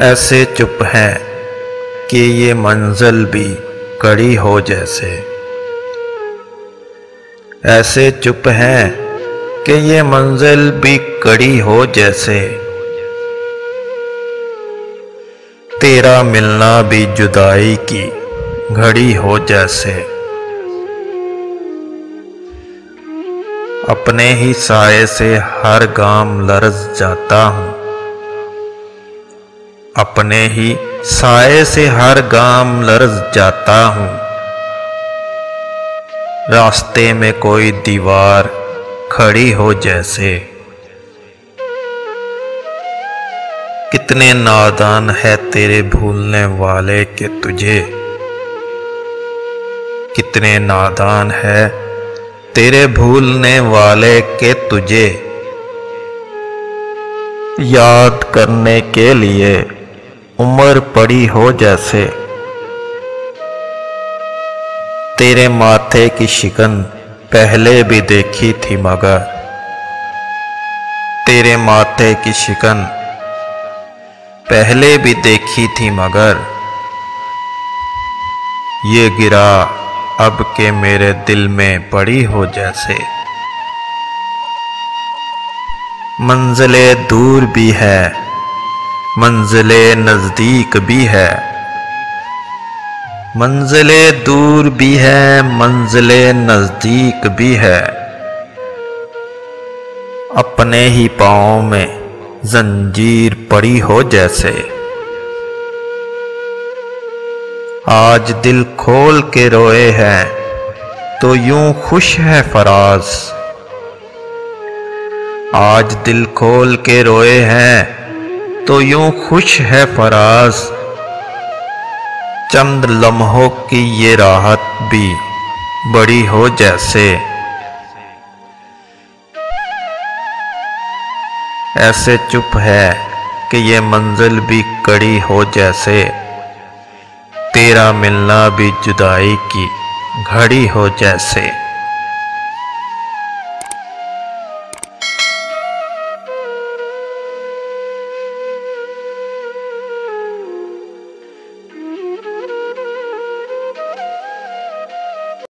ऐसे चुप है कि ये मंजिल भी कड़ी हो जैसे। ऐसे चुप है कि ये मंजिल भी कड़ी हो जैसे। तेरा मिलना भी जुदाई की घड़ी हो जैसे। अपने ही साए से हर गाम लरज़ जाता हूँ। अपने ही साए से हर गाम लरज़ जाता हूँ। रास्ते में कोई दीवार खड़ी हो जैसे। कितने नादान है तेरे भूलने वाले के तुझे। कितने नादान है तेरे भूलने वाले के तुझे। याद करने के लिए उम्र पड़ी हो जैसे। तेरे माथे की शिकन पहले भी देखी थी मगर। तेरे माथे की शिकन पहले भी देखी थी मगर। ये गिरा अब के मेरे दिल में पड़ी हो जैसे। मंजिले दूर भी है, मंजिले नजदीक भी है। मंजिले दूर भी है, मंजिले नजदीक भी है। अपने ही पाँव में जंजीर पड़ी हो जैसे। आज दिल खोल के रोए हैं तो यूं खुश है फराज। आज दिल खोल के रोए हैं तो यूं खुश है फराज। चंद लम्हों की ये राहत भी बड़ी हो जैसे। ऐसे चुप है कि ये मंजिल भी कड़ी हो जैसे। तेरा मिलना भी जुदाई की घड़ी हो जैसे।